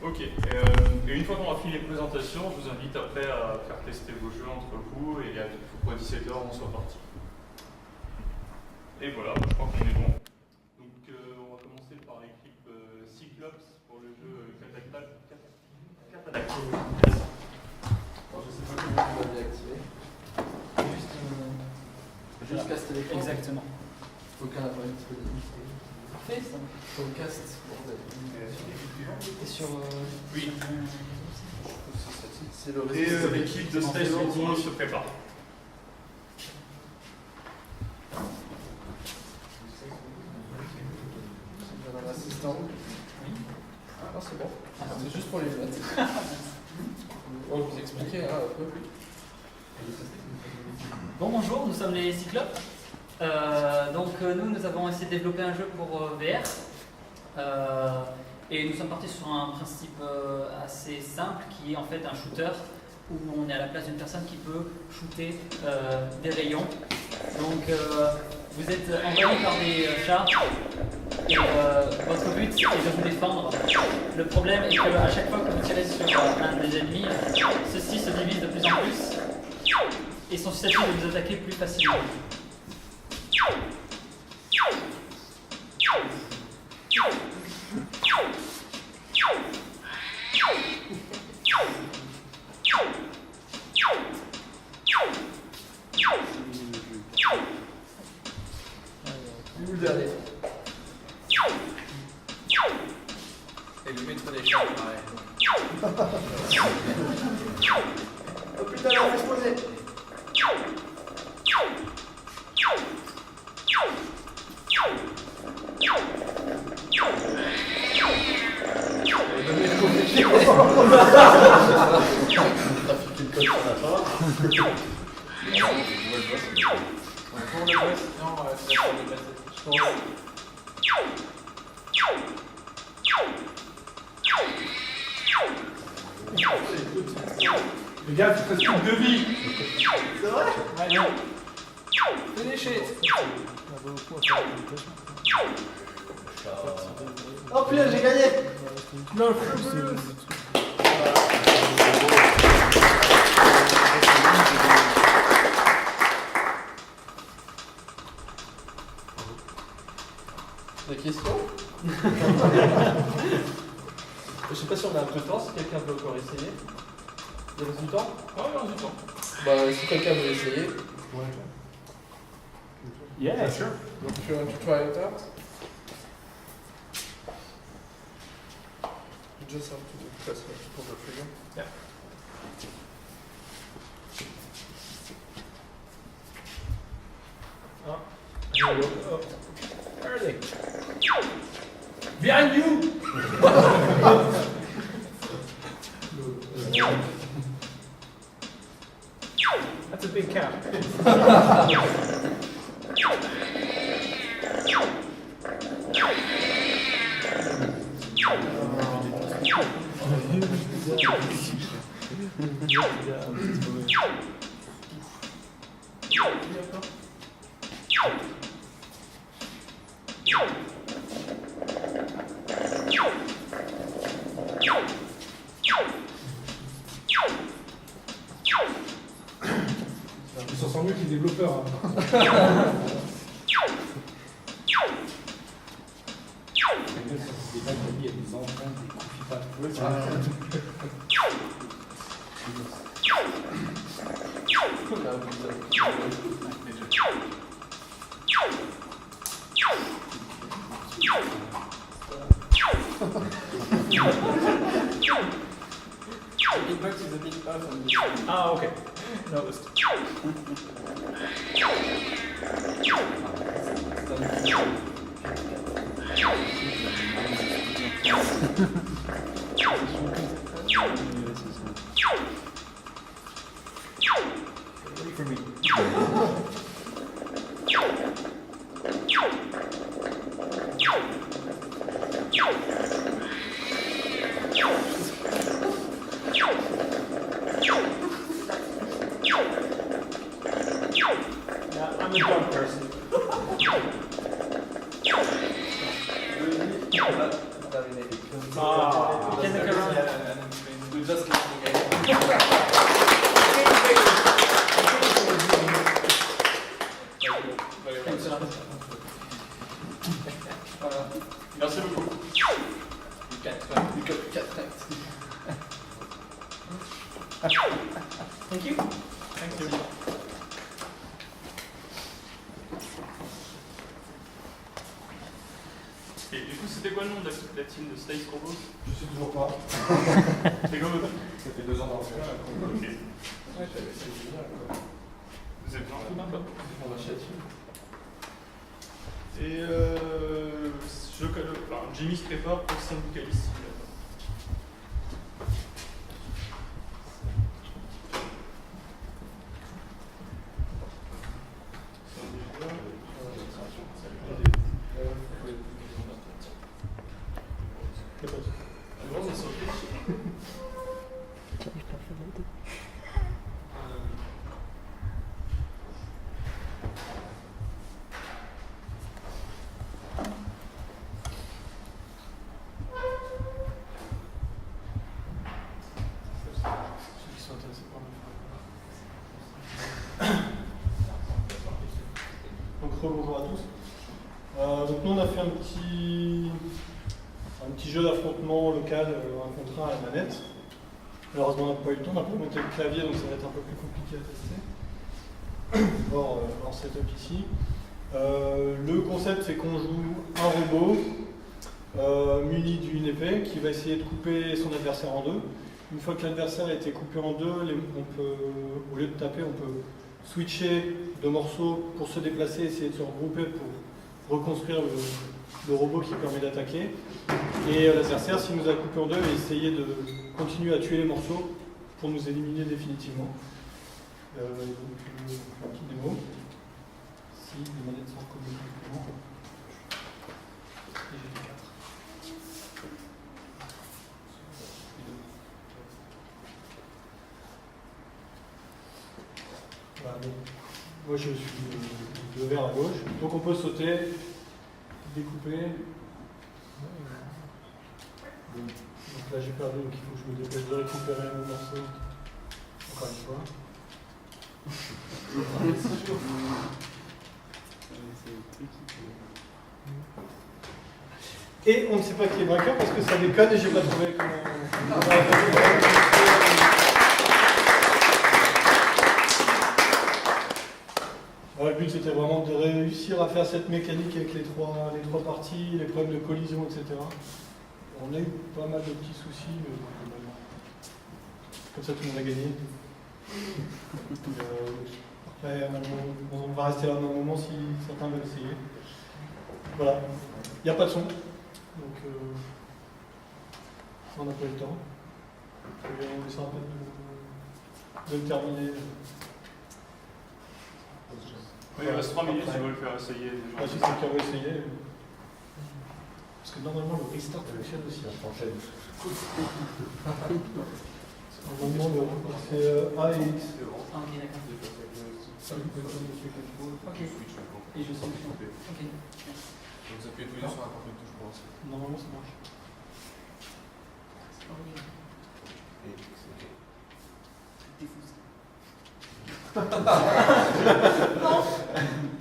Ok, et une fois qu'on a fini les présentations, je vous invite après à faire tester vos jeux entre vous et à 17h on soit parti. Et voilà, je crois qu'on est bon. Donc on va commencer par l'équipe Cyclops pour le jeu Cataclysme. Alors, je sais pas comment vous l'avez activé. Juste caster l'écran. Exactement. Aucun appareil disponible. Parfait, ça. Chromecast, bordel. Et sur. Oui. C'est le Et réseau. l'équipe de Space City se prépare. Madame l'assistant. Oui. Ah non, c'est bon. C'est juste pour les lunettes. Bon, je vous expliquer un peu. Bon, bonjour, nous sommes les Cyclopes. Nous avons essayé de développer un jeu pour VR. Et nous sommes partis sur un principe assez simple qui est en fait un shooter où on est à la place d'une personne qui peut shooter des rayons. Donc vous êtes envahi par des chars et votre but est de vous défendre. Le problème est qu'à chaque fois que vous tirez sur un des ennemis, ceux-ci se divisent de plus en plus et sont susceptibles de vous attaquer plus facilement. Où le dernier? Et le maître des chats, pareil. Oh putain, là, on va exploser. Pour le boss, non, c'est la de passer. Je pense. Les gars, tu fais plus de vie. C'est vrai? Finish it. Oh putain, j'ai gagné! Des questions? Je sais pas si on a un peu de temps, si quelqu'un veut encore essayer. Il reste du temps? Ah, non, du temps. Bah, si quelqu'un veut essayer. Yeah, sure. Donc, if you want to try it out. You just have to press to pull the trigger. Yeah. Oh. Early. Behind you! That's a big cat. Ils s'en sortent mieux que les développeurs. Hein. Il y a des enfants, des confits pas. Oui, c'est Hitbox is a bit off on this. Ah, okay. Noticed. Wait for me. Yeah, I'm a dog person. Can look around. We just leave the game. Thanks a lot. Merci beaucoup. Thank you. Thank you. Et du coup, c'était quoi le nom de la team de Space Robots? Je sais toujours pas. C'est comme Ça fait 2 ans dans le jeu. Ok. C'est génial, quoi. Vous êtes bien tout d'accord. On achète. Et Jimmy se prépare pour Syndicalist. Donc bonjour à tous. Donc nous on a fait un petit jeu d'affrontement local, un contre un à la manette. Malheureusement on n'a pas eu le temps, on n'a pas monté le clavier donc ça va être un peu plus compliqué à tester. Hors setup ici. Le concept c'est qu'on joue un robot muni d'une épée qui va essayer de couper son adversaire en deux. Une fois que l'adversaire a été coupé en deux, au lieu de taper, on peut switcher de morceaux pour se déplacer, essayer de se regrouper pour reconstruire le robot qui permet d'attaquer. Et l'adversaire, s'il nous a coupé en deux, va essayer de continuer à tuer les morceaux pour nous éliminer définitivement. Donc, une petite démo. Si les manettes sont recommandées correctement. Et j'ai 4. Voilà, donc, moi je suis le vert à gauche, donc on peut sauter, découper. Bon. Donc là j'ai perdu, donc il faut que je me dépêche de récupérer mon morceau. Encore une fois. Et on ne sait pas qui est vainqueur parce que ça déconne et j'ai pas trouvé comment. Le but c'était vraiment de réussir à faire cette mécanique avec les trois parties, les problèmes de collision, etc. On a eu pas mal de petits soucis, mais comme ça tout le monde a gagné. Après, on va rester là un moment si certains veulent essayer. Voilà, il n'y a pas de son, donc ça on n'a pas eu le temps. On essaiera peut-être de le terminer. Oui, il reste 3 minutes si vous voulez le faire essayer. Ah, si c'est quelqu'un veut essayer. Parce que normalement le restart fonctionne aussi. Normalement c'est A et X. Ah, ok, d'accord. Ok. Et je suis. Ok. Vous appuyez tous les deux sur n'importe quelle touche pour lancer. Normalement ça marche. C'est pas horrible. T'es fou ça. Non.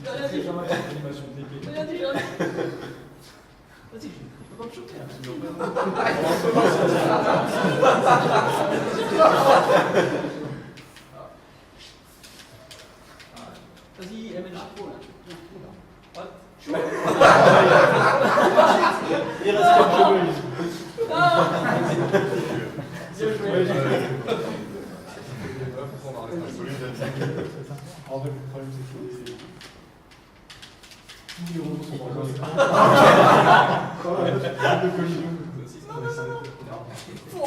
Rien dit. Rien dit, rien dit. Vas-y, je peux pas me choquer. Vas-y, elle met le chapeau là. Il reste quelques minutes. Bien joué. En fait, le problème c'est que tous les robots sont dans le de collision. Tous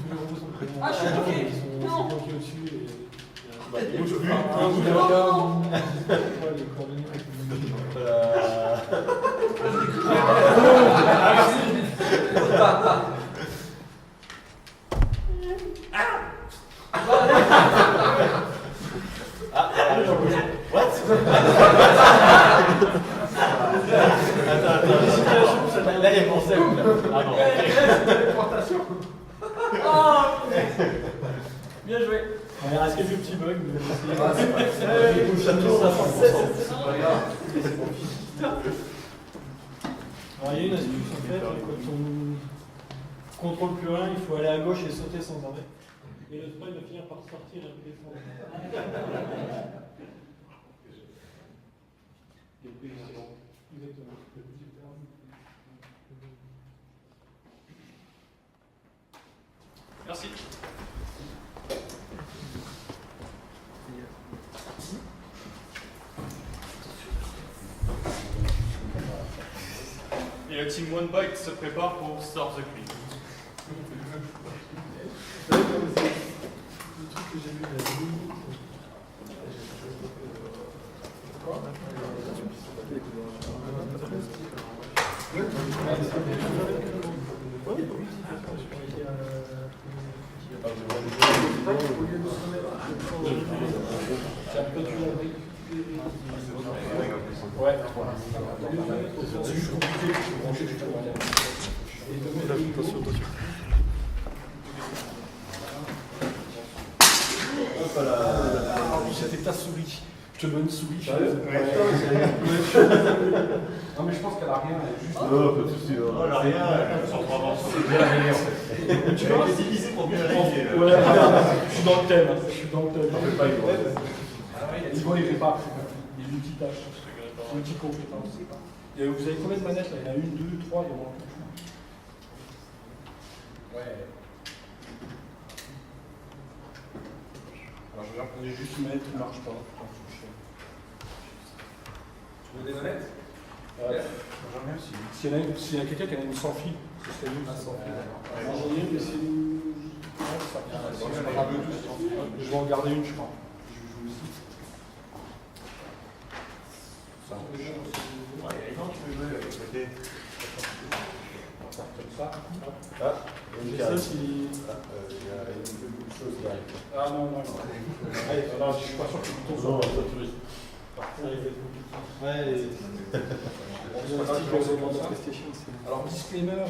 les robots sont présents. Ah, je suis choqué. Ils sont bloqués au-dessus et Il bouge plus. les coordonnées. Là, il y pensé à vous là. Ah non, Oh, bien joué. Il reste quelques petits bugs, mais vous essayez. Ah, c'est pas grave. Alors, il y a une astuce en fait, quand on contrôle plus rien, il faut aller à gauche et sauter sans arrêt. Et le spray va finir par sortir et descendre. merci. Et le team One Bite se prépare pour Start the Queen. C'était ta souris. Je te donne une souris. Non, mais je pense qu'elle a rien. Elle est juste. Non, pas de soucis. Oh, là, rien, sans trop avancer. C'est bien arrivé en fait. Tu vois, C'est divisé pour bien arriver. ouais, je suis dans le thème. Je suis dans le thème. On fait pas une Yvon, il répare. Il y a une petite tâche. Une petite compétence. Et vous avez combien de manettes là? Il y en a une, deux, trois, il y en a un. Ouais. Alors je vais regarder juste une manette qui ne marche pas. Tu veux des manettes? J'en ai aussi. S'il y a quelqu'un qui en a une sans fil, ce serait mieux. Sans fil. J'en ai une, mais c'est une. Je vais en garder une, je crois. Je joue aussi. Ça. Ouais, quand tu veux jouer avec le côté. Comme ça. Ah, Et ça, si. il y a beaucoup de choses qui arrivent. Ah non, non, non. Alors, je suis pas sûr que le bouton soit. Non, ça touriste. Ouais, Alors, disclaimer,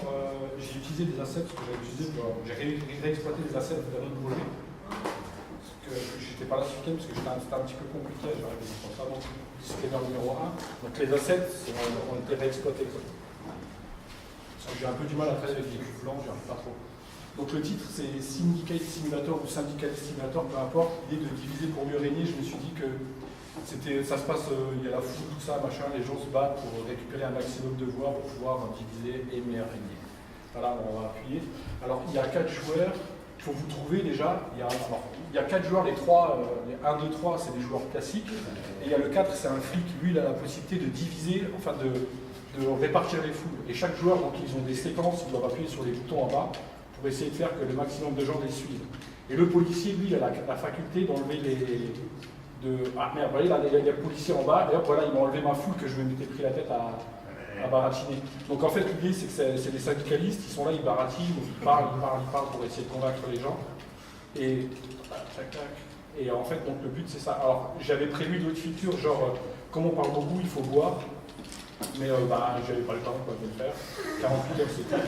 j'ai utilisé des assets que j'avais utilisés j'ai réexploité des assets d'un autre projet. Parce que j'étais pas là ce week-end parce que c'était un petit peu compliqué, j'arrive à ça. Donc, disclaimer numéro 1. Donc, les assets ont été réexploités. J'ai un peu du mal à faire avec des véhicules blancs, j'y arrive pas trop. Donc, le titre, c'est Syndicate Simulator ou Syndicate Simulator, peu importe. L'idée de diviser pour mieux régner, je me suis dit que ça se passe, il y a la foule, tout ça, machin, les gens se battent pour récupérer un maximum de voix pour pouvoir diviser et mieux régner. Voilà, on va appuyer. Alors, il y a 4 joueurs, il faut vous trouver déjà. Il y a 4 joueurs, les 3, les 1, 2, 3, c'est des joueurs classiques. Et il y a le 4, c'est un flic, lui, il a la possibilité de diviser, enfin de répartir les foules. Et chaque joueur, donc, ils ont des séquences, ils doivent appuyer sur les boutons en bas pour essayer de faire que le maximum de gens les suivent. Et le policier, lui, il a la faculté d'enlever Ah merde, voilà, il y a le policier en bas, et hop, voilà, il m'a enlevé ma foule que je m'étais pris la tête à baratiner. Donc en fait, l'idée, c'est que c'est des syndicalistes, ils sont là, ils baratinent, ils parlent pour essayer de convaincre les gens. Et en fait, donc le but, c'est ça. Alors, j'avais prévu d'autres features, genre, comme on parle beaucoup, il faut boire. Mais j'avais pas le temps de le faire. 48 heures, c'est tout.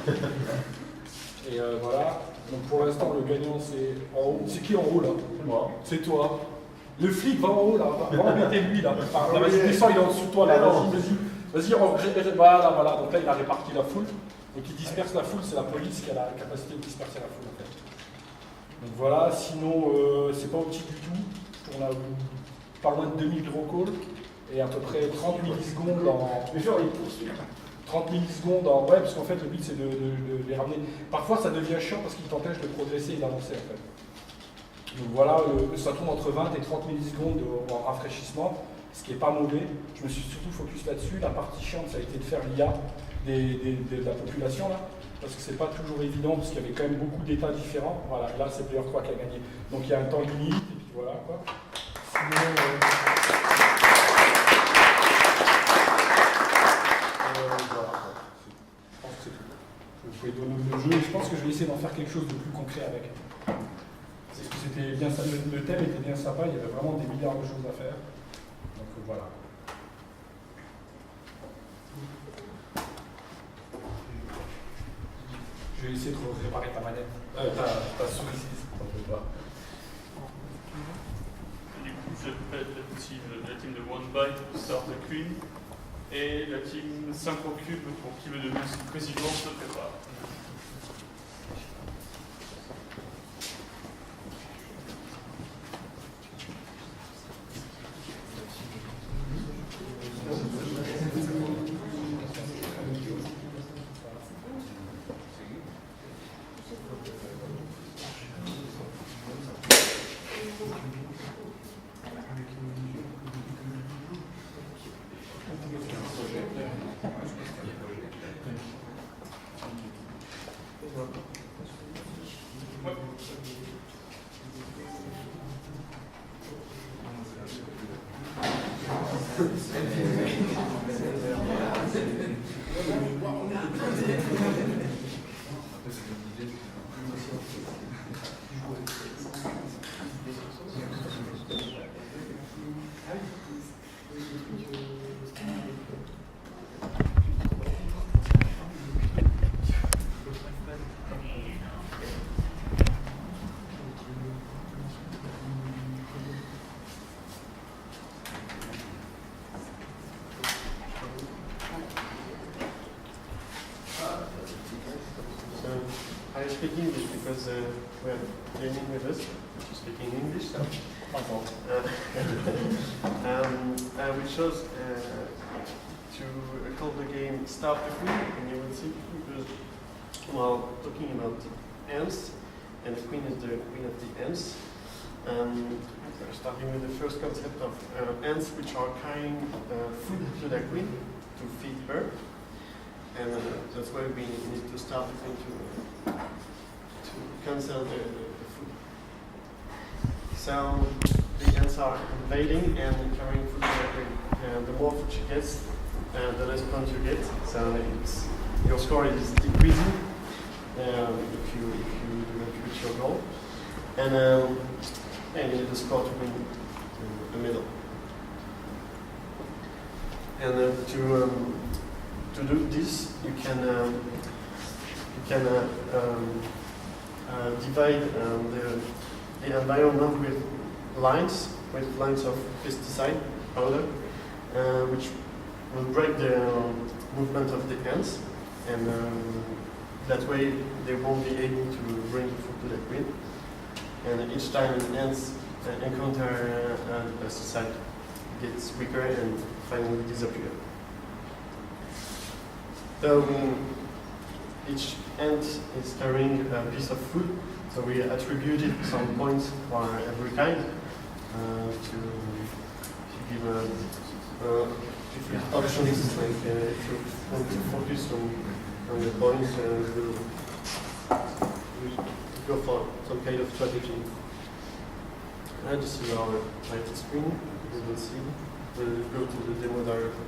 Et voilà. Donc pour l'instant, le gagnant, c'est en haut. C'est qui en haut, là? C'est moi. C'est toi. Le flic va en haut, là. Va embêter lui, là. Enfin, vas-y, descends, il est en dessous de toi, là. Vas-y, voilà. Donc là, il a réparti la foule. Donc il disperse la foule, c'est la police qui a la capacité de disperser la foule, en fait. Donc voilà, sinon, c'est pas optique du tout. On a pas loin de 2000 draw calls et à peu près 30 millisecondes en. 30 millisecondes en. Ouais, parce qu'en fait, le but, c'est de les ramener. Parfois, ça devient chiant parce qu'il t'empêche de progresser et d'avancer, en fait. Donc voilà, ça tourne entre 20 et 30 millisecondes en rafraîchissement, ce qui n'est pas mauvais. Je me suis surtout focus là-dessus. La partie chiante, ça a été de faire l'IA de la population, là, parce que c'est pas toujours évident, parce qu'il y avait quand même beaucoup d'états différents. Voilà, là, c'est Player 3 qui a gagné. Donc il y a un temps limite, et puis voilà, quoi. Sinon, voilà, quoi. Je pense que c'est tout. Vous pouvez donner le jeu, et je pense que je vais essayer d'en faire quelque chose de plus concret avec. Parce que c'était bien ça, le thème était bien sympa, il y avait vraiment des milliards de choses à faire. Donc voilà. Je vais essayer de réparer ta manette. Ta souris. T'en fais pas. Et du coup, j'appelle la team de One Byte pour Start the Queen et la team Synchrocube pour qui veut devenir son président se prépare. I speak English because we're learning with us, which is speaking English. So. We chose to call the game Start the Queen, and you will see because while talking about ants, and the queen is the queen of the ants. Starting with the first concept of ants which are carrying food to their queen to feed her. And that's why we need to start the queen to cancel the food. So the ants are invading and carrying food to their queen. And the more food she gets, the less points you get. So your score is decreasing if you do not reach your goal. And you need a score to win the middle. And to do this, you can divide the environment with lines of pesticide powder, which will break the movement of the ants, and that way they won't be able to bring food to the queen. And each time ants encounter the pesticide, it gets weaker and finally disappear. So each ant is carrying a piece of food, so we attributed some points for every kind to give different options. Like if you want to focus on the points, we'll go for some kind of strategy. This is our lighted screen. You will see. We'll go to the demo directly.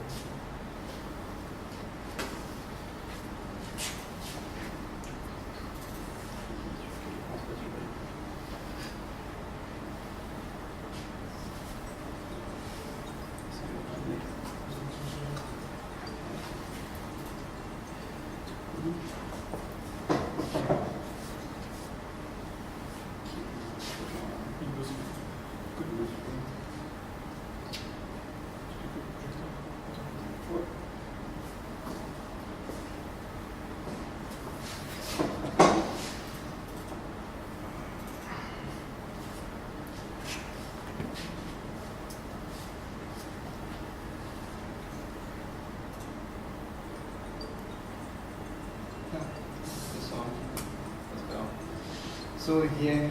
So here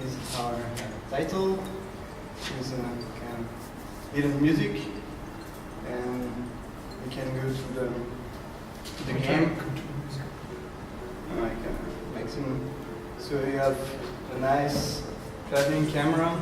is our title. There's a little music, and we can go to the game. Like maximum. So you have a nice traveling camera.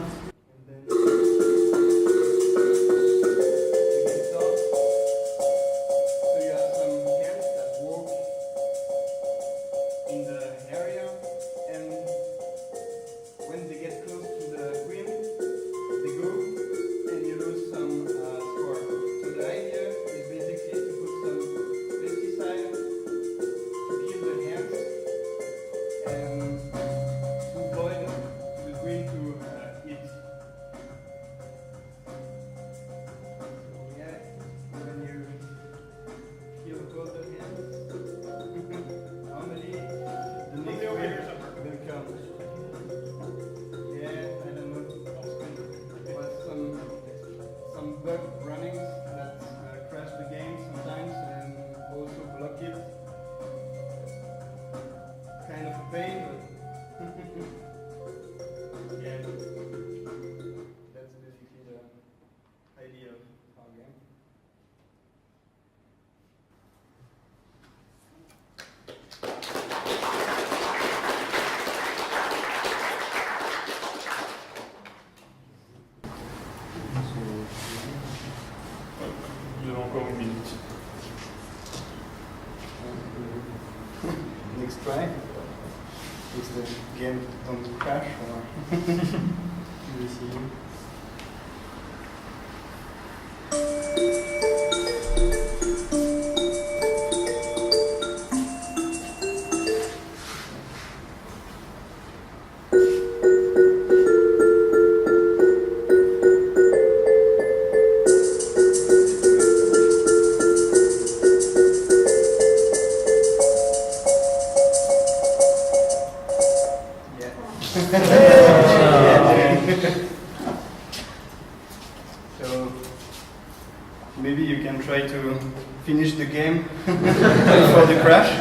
Hands. bug running that crash the game sometimes and also block it. Kind of a pain, but yeah, that's basically the idea of our game. Vous avez encore 1 minute. Next try. Is the game don't crash or we'll see. So maybe you can try to finish the game before the crash.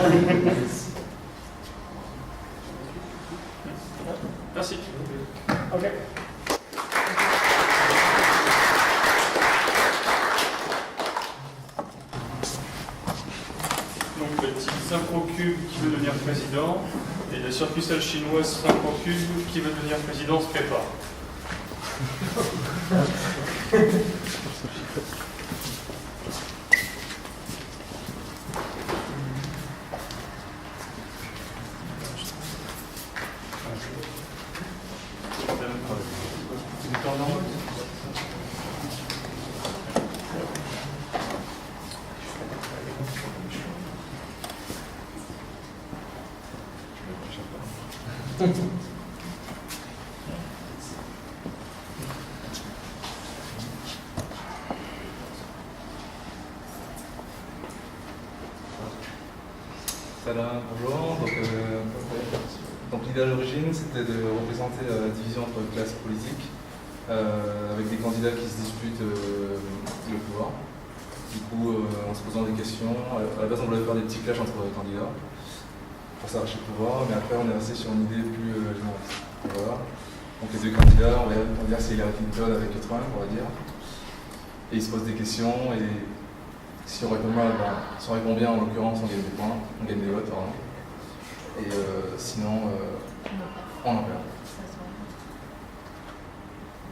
Merci. Ok. Donc la team Syncrocube qui veut devenir président et la succursale chinoise Syncrocube qui veut devenir président se prépare. C'est du temps normal. Salam, bonjour. Donc l'idée à l'origine, c'était de représenter la division entre classes politiques avec des candidats qui se disputent le pouvoir. Du coup, en se posant des questions, à la base on voulait faire des petits clashs entre candidats pour s'arracher le pouvoir, mais après on est resté sur une idée plus généraliste. Voilà. Donc les deux candidats, on va dire c'est Hillary Clinton avec Trump, on va dire. Et ils se posent des questions et si on répond mal, si on répond bien, en l'occurrence, on gagne des points, on gagne des votes, pardon. Et sinon, on en perd.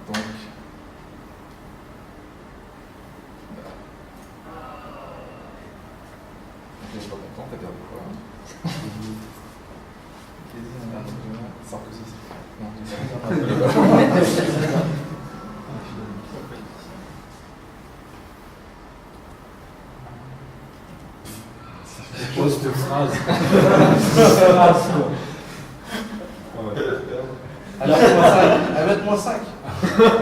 Donc, je suis pas content, t'as perdu quoi. Sarkozy, Oh, cette phrase. Alors, mettre-moi 5. Voilà.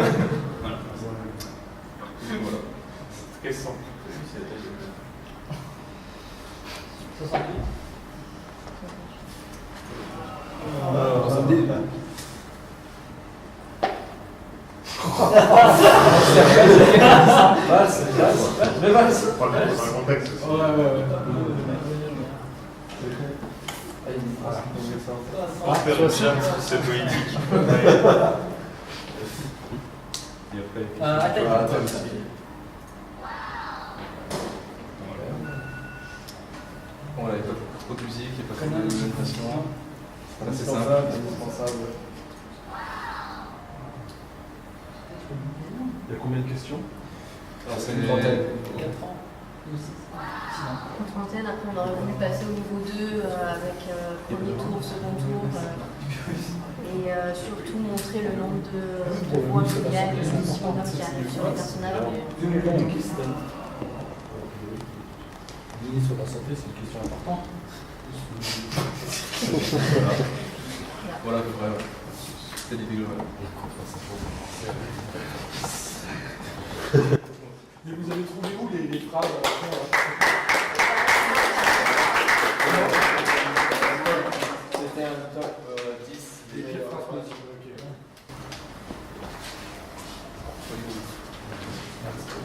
Quels sont 70. Mais vas-y. Dans le contexte. Ouais. c'est politique. Attends. Voilà, il n'y a pas trop de musique, il n'y a pas trop d'animation. Voilà, c'est simple. Indispensable. Il y a combien de questions? Alors, c'est Une trentaine. 4 ans. Une trentaine, après on aurait voulu passer au niveau 2 avec premier tour, second tour. Et surtout montrer le nombre de voix qu'il y a et les bonhommes qui arrivent sur les personnages. Le ministre de la Santé, c'est une question importante. Voilà, à peu près, ouais. C'était des global. Mais vous avez trouvé où les phrases C'était un top 10 des meilleures phrases.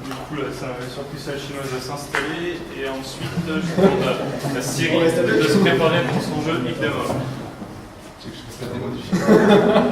Ok. coup, la surpuissance chinoise va s'installer et ensuite, je demande à la Syrie de se préparer pour son jeu Hit Them All. Tu sais que je fais pas des modifications.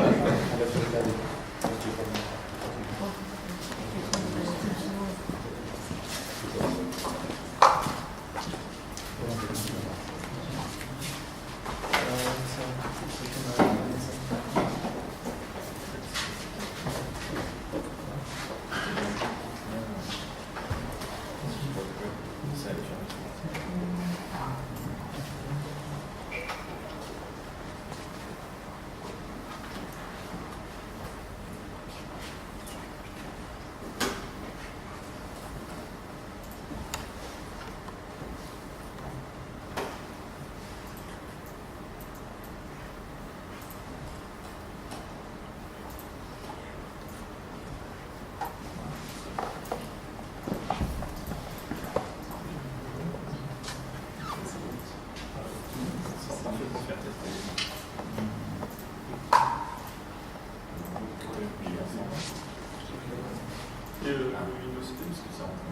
Et le Windows 7, est-ce que ça rentre?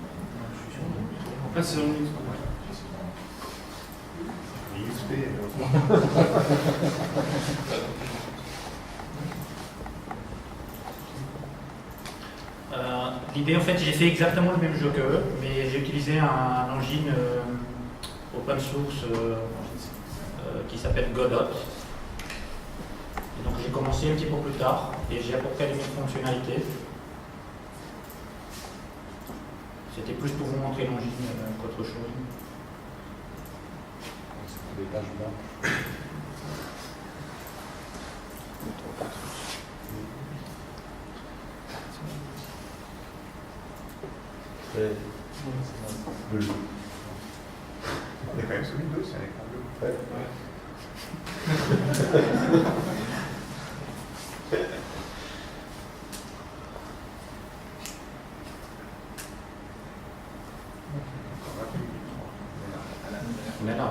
Ah, c'est dans le Linux. L'idée, en fait, j'ai fait exactement le même jeu qu'eux, mais j'ai utilisé un engine open source qui s'appelle Godot. Et donc j'ai commencé un petit peu plus tard et j'ai apporté les mêmes fonctionnalités. C'était plus pour vous montrer l'engine qu'autre chose. C'est des pages blanches. Bleu. On est quand même sous Windows, c'est un écran bleu. Ouais. On est là.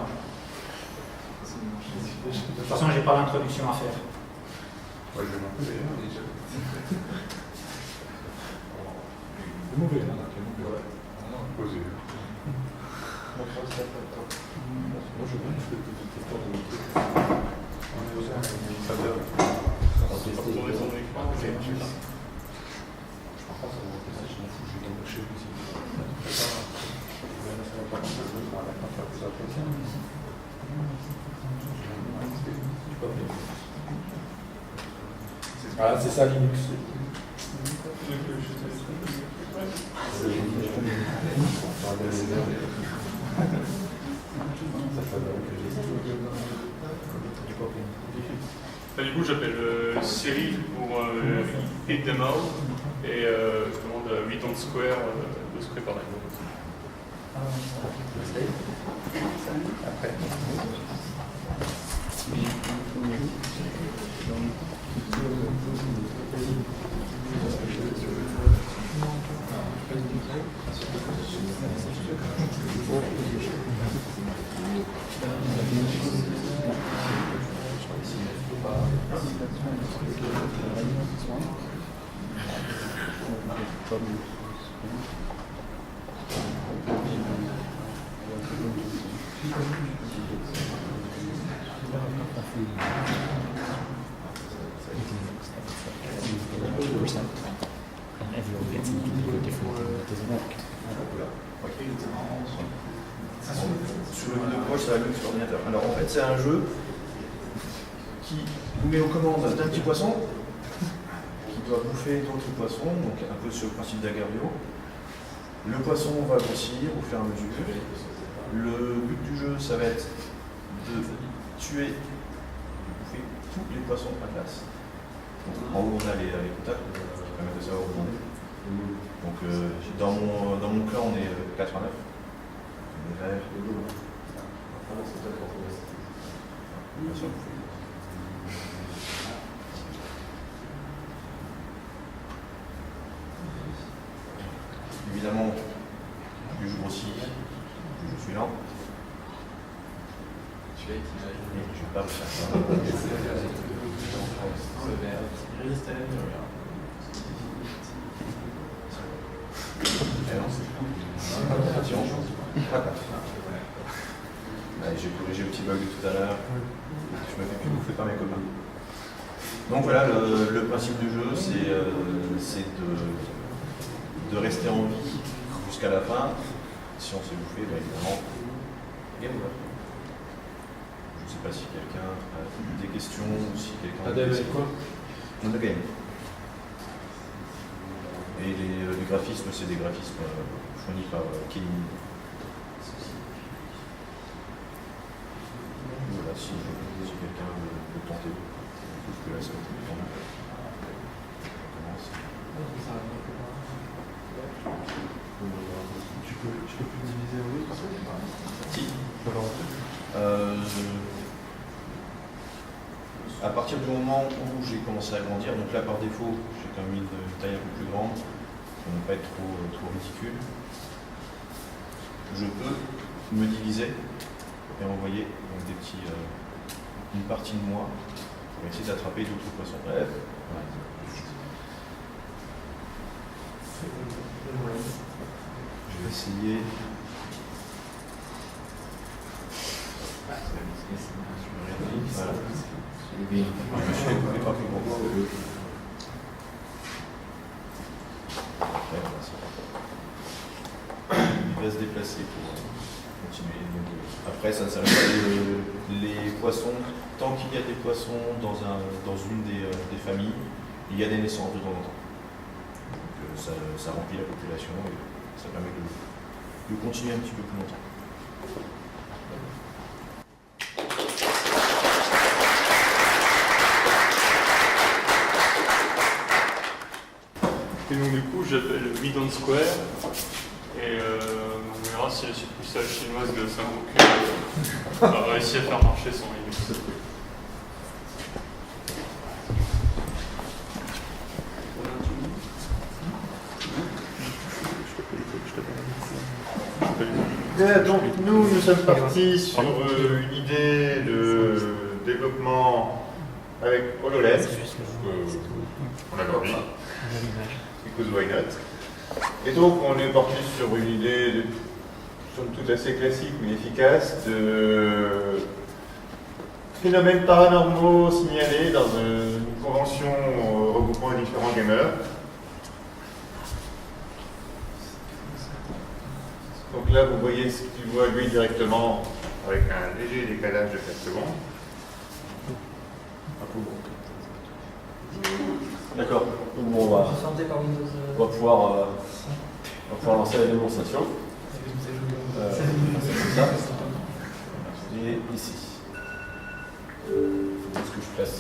De toute façon, j'ai pas l'introduction à faire. Ouais, je vais m'en poser. C'est mauvais, là. Posé. Ah, c'est ça Linux. Du coup, j'appelle Cyril pour Hit Them All et je demande 8 on square de se préparer. Après. Sur le vidéo ça va mieux que sur l'ordinateur. Alors en fait, c'est un jeu qui vous met aux commandes d'un petit poisson qui doit bouffer d'autres poissons, donc un peu sur le principe d'Agario. Le poisson va grossir au fur et à mesure. Le but du jeu, ça va être de tuer, de bouffer tous les poissons à place. Donc, en haut, on a les contacts qui permettent de savoir où on est. Donc dans mon clan, on est 89. On est vert. Bien sûr. Évidemment, plus je grossis, plus je suis lent. Je vais pas vous faire ça. Et non, J'ai corrigé le petit bug de tout à l'heure. Je me fais plus bouffer par mes copains. Donc voilà, le principe du jeu, c'est de rester en vie jusqu'à la fin. Si on s'est bouffé, bien évidemment, game over. Je ne sais pas si quelqu'un a des questions ou si quelqu'un a des questions. Quoi The game. Et les graphismes, c'est des graphismes fournis par Kenny. Voilà, si quelqu'un veut tenter, je trouve que là, ça va être tendu. Tu peux plus diviser en deux, Si. À partir du moment où j'ai commencé à grandir, donc là par défaut, j'ai quand même mis une taille un peu plus grande, pour ne pas être trop ridicule, je peux me diviser et envoyer donc, une partie de moi pour essayer d'attraper d'autres poissons. Bref. Je vais essayer. Voilà. Je me suis découpé par plus gros. Il va se déplacer pour continuer. Après, ça ne s'arrête pas. Les poissons, tant qu'il y a des poissons dans une des familles, il y a des naissances de temps en temps. Donc, ça remplit la population et ça permet de continuer un petit peu plus longtemps. Et donc du coup j'appelle Midon Square et on verra si la succursale chinoise de Saint-Goku a réussi à faire marcher son Linux. Bien, donc nous sommes partis sur une idée de développement avec HoloLens, on a envie, because why not. Et donc on est parti sur une idée, somme toute assez classique mais efficace, de phénomènes paranormaux signalés dans une convention regroupant les différents gamers. Donc là, vous voyez ce qu'il voit lui directement avec un léger décalage de 4 secondes. D'accord. Donc bon, on va pouvoir lancer la démonstration. C'est ça. Et ici. Est-ce que je place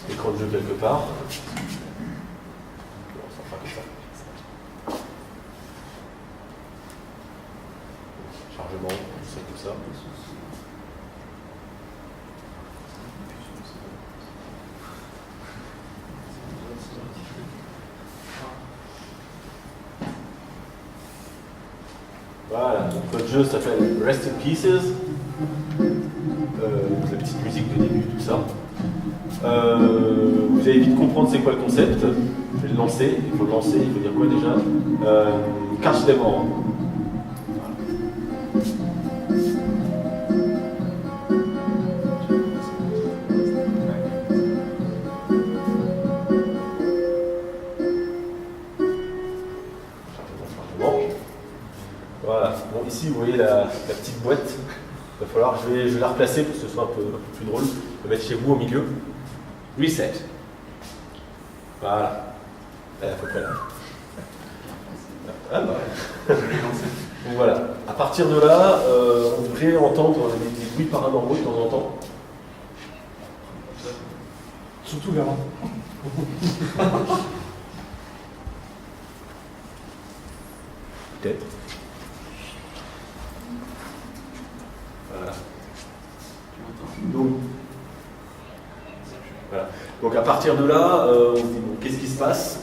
l'écran de jeu quelque part? Ça fera que ça. Chargement, tout ça. Voilà, donc notre jeu s'appelle Rest in Pieces. La petite musique de début, tout ça. Vous allez vite comprendre c'est quoi le concept. Je vais le lancer. Il faut le lancer, il faut dire quoi déjà Catch them all. Voilà, bon ici vous voyez la petite boîte, il va falloir, je vais la replacer pour que ce soit un peu plus drôle, je vais mettre chez vous au milieu. Reset. Voilà, à peu près là. Ah bah. Donc voilà, à partir de là, on devrait entendre des bruits paranormaux de temps en temps. Surtout vers Peut-être. Voilà. Donc à partir de là, on se dit bon, qu'est-ce qui se passe?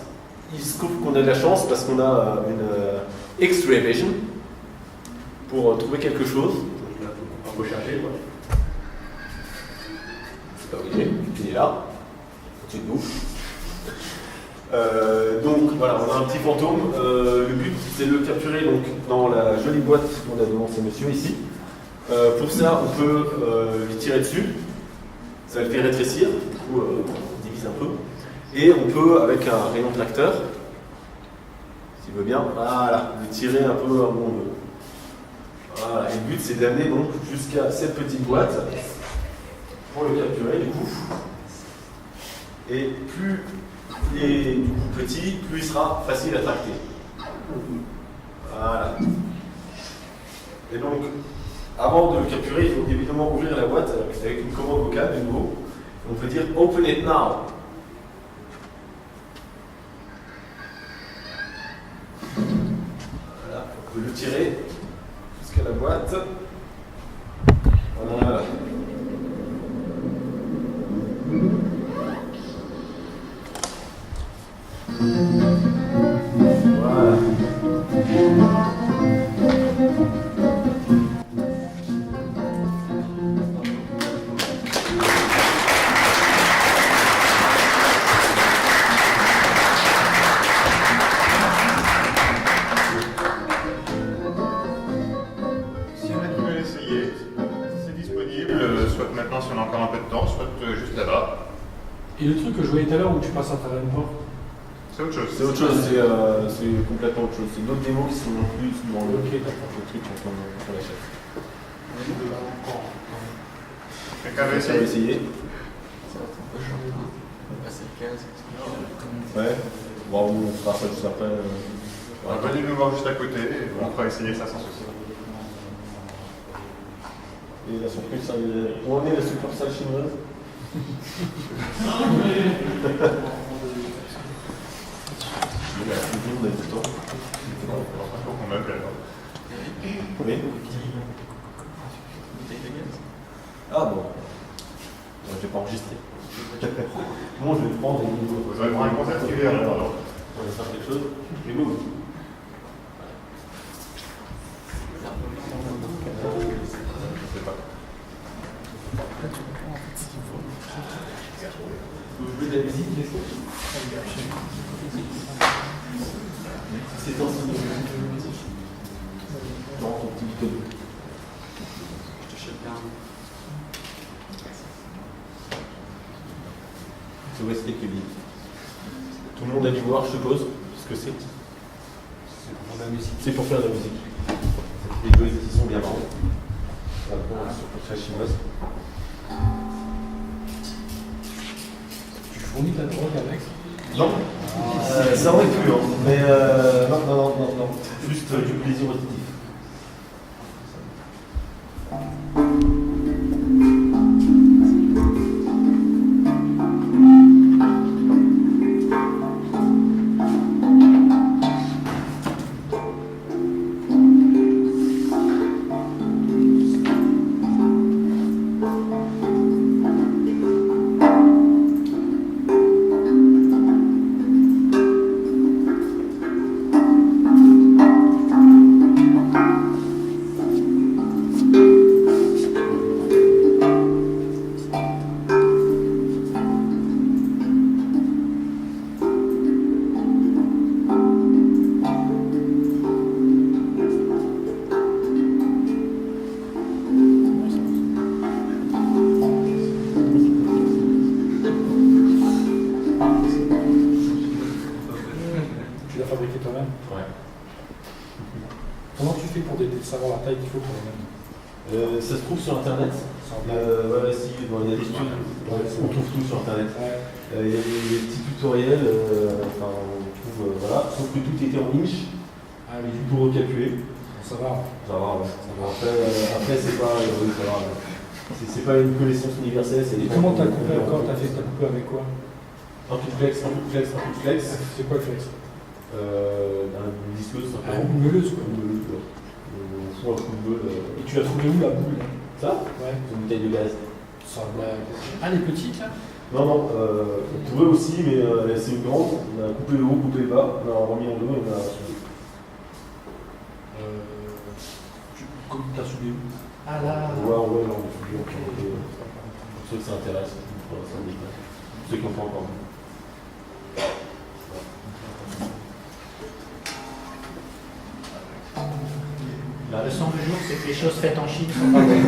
Il se trouve qu'on a de la chance parce qu'on a une X-ray vision pour trouver quelque chose. On peut chercher, voilà. C'est pas obligé, il est là, au-dessus de nous. Donc voilà, on a un petit fantôme. Le but c'est le capturer donc, dans la jolie boîte qu'on a devant ces messieurs ici. Pour ça, on peut lui tirer dessus. Ça le fait rétrécir, du coup, on divise un peu. Et on peut, avec un rayon tracteur, s'il veut bien, voilà, lui tirer un peu à mon veut. Voilà, et le but c'est d'amener donc jusqu'à cette petite boîte pour le capturer du coup. Et plus il est du coup petit, plus il sera facile à tracter. Voilà. Et donc, avant de le capturer, il faut évidemment ouvrir la boîte avec une commande vocale de nouveau. On peut dire Open it now. Voilà, on peut le tirer jusqu'à la boîte. Voilà. Voilà. Si on a du mal à essayer, c'est disponible, soit maintenant si on a encore un peu de temps, soit juste là-bas. Et le truc que je voyais tout à l'heure où tu passes à travers une porte. C'est autre chose. C'est autre chose, c'est complètement autre chose. C'est d'autres démos qui sont inclus dans le truc quand on l'achète. Quelqu'un va Ça va essayer. essayer. Ouais. Bon, on fera ça juste après. Venez nous voir juste à côté et on fera essayer ça sans souci. Et la surprise, ça où en est la succursale chinoise? Il y a tout le monde a du temps. Il faut qu'on meuble alors. Oui. Ah bon. Je vais pas enregistrer. Bon, je vais le prendre et vous. Vous allez prendre un concept qui vient alors. On va faire quelque chose. Et nous. Je sais pas. Vous voulez de la musique, les fois? C'est dans ce dans ton petit bouton. Je te chèque bien. C'est où est-ce que tu dis? Tout le monde a dû voir, je suppose, ce que c'est. C'est pour faire de la musique. Les jeux qui sont bien marrants. Voilà, sur la chinoise. Tu fournis de la drogue avec? Non, ça aurait pu, hein. Mais non. Juste du plaisir auditif. Savoir la taille qu'il faut pour les mêmes. Ça se trouve sur internet. Ouais, si, bon, il y a des études, on trouve tout sur internet. Il y a des petits tutoriels, enfin, on trouve, voilà, sauf que tout était en niche, pour recalculer. Ça va. Ça va, ouais. Après c'est pas, c'est pas une connaissance universelle. Et comment t'as coupé encore? T'as coupé avec quoi? Un coup de flex, un coup de flex, un coup de flex. C'est quoi le flex? Une disqueuse, simplement. Une meuleuse, quoi. Une meuleuse, ouais. Soit un coup de boule. Et tu l'as trouvé où la boule? Ça? Ouais. Une bouteille de gaz. Ça blague. Ah, les petites là? Non, on pouvait aussi, mais c'est une grande. On a coupé le haut, coupé le bas, on a remis en deux et on a soudé. T'as soudé où? Ah là. Ouais, là on est soudé. Pour ceux que ça intéresse, pour ceux qui n'ont pas encore vu. La leçon du jour, c'est que les choses faites en Chine sont pas bonnes.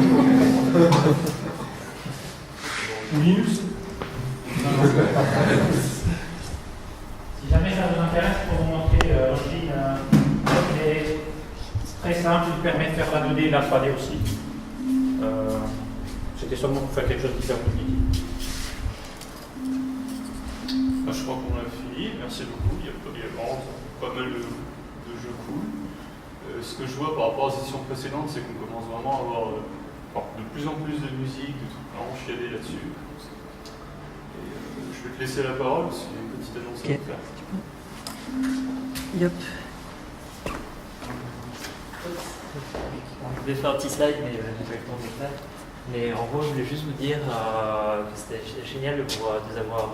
Ou Linux. Si jamais ça vous intéresse, pour vous montrer l'origine, c'est très simple, il permet de faire la 2D et la 3D aussi. C'était seulement pour faire quelque chose d'hyper compliqué. Je crois qu'on a fini, merci beaucoup. Il y a vraiment pas mal de jeux cool. Ce que je vois par rapport aux éditions précédentes, c'est qu'on commence vraiment à avoir de plus en plus de musique, de trucs vraiment chiadés là-dessus. Et je vais te laisser la parole parce qu'il y a une petite annonce à faire. Yep. Je vais faire un petit slide, mais je n'ai pas eu le temps de le faire. Mais en gros, je voulais juste vous dire que c'était génial de vous avoir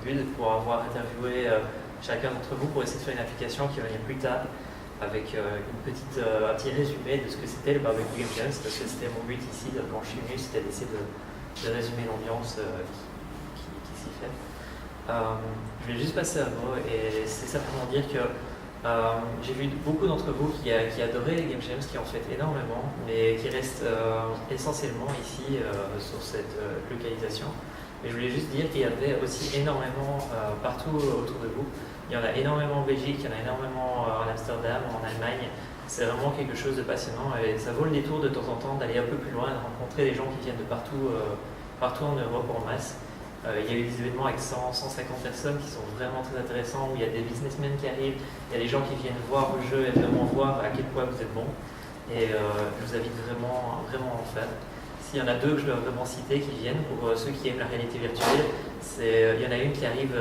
vu, de pouvoir avoir interviewé chacun d'entre vous pour essayer de faire une application qui va venir plus tard avec un petit résumé de ce que c'était le barbecue Game Jams, parce que c'était mon but ici, quand je suis venu, c'était d'essayer de résumer l'ambiance qui s'y fait. Je vais juste passer un mot et c'est simplement dire que j'ai vu beaucoup d'entre vous qui adoraient les Game Jams, qui en fait énormément, mais qui restent essentiellement ici sur cette localisation. Mais je voulais juste dire qu'il y avait aussi énormément partout autour de vous. Il y en a énormément en Belgique, il y en a énormément en Amsterdam, en Allemagne. C'est vraiment quelque chose de passionnant et ça vaut le détour de temps en temps d'aller un peu plus loin, de rencontrer des gens qui viennent de partout en Europe en masse. Il y a eu des événements avec 100-150 personnes qui sont vraiment très intéressants, où il y a des businessmen qui arrivent, il y a des gens qui viennent voir le jeu et vraiment voir à quel point vous êtes bon. Et je vous invite vraiment à en faire. S'il y en a deux que je dois vraiment citer qui viennent, pour ceux qui aiment la réalité virtuelle, il y en a une qui arrive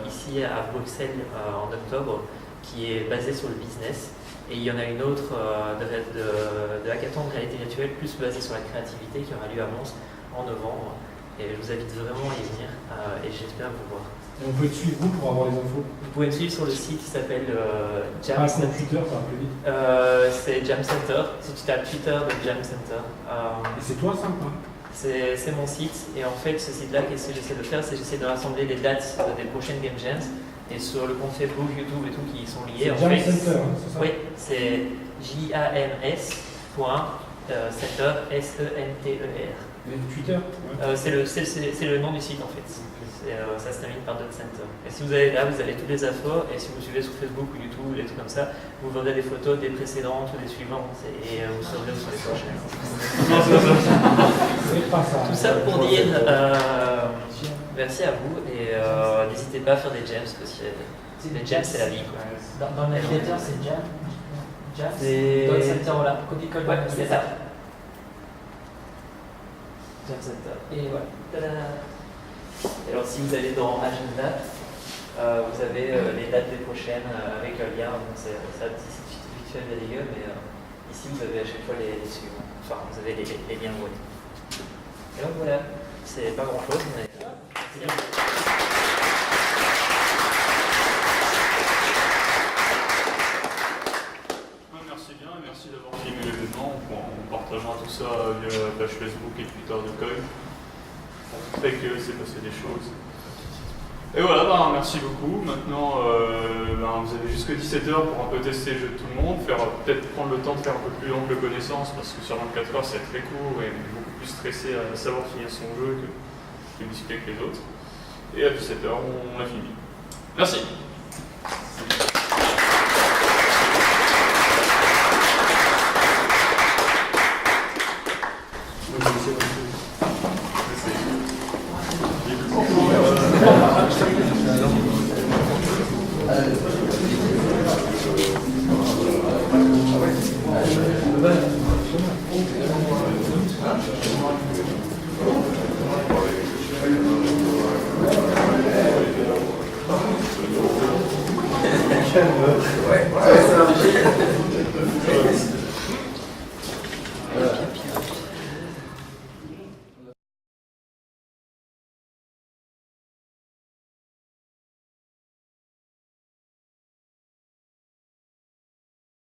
ici à Bruxelles en octobre, qui est basée sur le business. Et il y en a une autre de hackathon de réalité virtuelle, plus basée sur la créativité, qui aura lieu à Mons en novembre. Et je vous invite vraiment à y venir et j'espère vous voir. Et on peut te suivre vous pour avoir les infos? Vous pouvez me suivre sur le site qui s'appelle Jam Center. Twitter, ça va plus vite. C'est Jam Center. Si tu tapes Twitter de Jam Center. Et c'est toi ça ou pas? C'est mon site. Et en fait, ce site-là, qu'est-ce que j'essaie de faire? C'est j'essaie de rassembler les dates des prochaines Game Jams. Et sur le compte Facebook, YouTube et tout qui y sont liés. C'est Jam Center, hein, c'est ça? Oui, c'est JAMS.center, S-E-N-T-E-R. Twitter? C'est le nom du site en fait. Ça se termine par .center. Et si vous allez là, vous avez toutes les infos. Et si vous suivez sur Facebook ou YouTube, des trucs comme ça, vous verrez des photos des précédentes ou des suivantes. Et vous saurez où sont les prochaines. Tout ça pour dire merci à vous. Et n'hésitez pas à faire des jams parce que les jams c'est la vie. Quoi. Dans le navigateur, c'est Jam. C'est .center, voilà. Ouais, c'est ça. Jam Center. Et voilà. Tada. Et alors si vous allez dans Agenda, vous avez les dates des prochaines avec un lien. Bon, c'est un petit site visuel de dégueu, mais ici vous avez à chaque fois les suivants. Enfin, vous avez les liens web. Et donc voilà, c'est pas grand chose, mais c'est bien. Merci bien et merci d'avoir filmé l'événement. On partagera tout ça via la page Facebook et Twitter de Coin. On fait que c'est passé des choses. Et voilà, merci beaucoup. Maintenant, vous avez jusqu'à 17h pour un peu tester le jeu de tout le monde, peut-être prendre le temps de faire un peu plus ample connaissance, parce que sur 24 heures c'est très court et on est beaucoup plus stressé à savoir finir son jeu que discuter avec les autres. Et à 17h, on a fini. Merci. Ouais.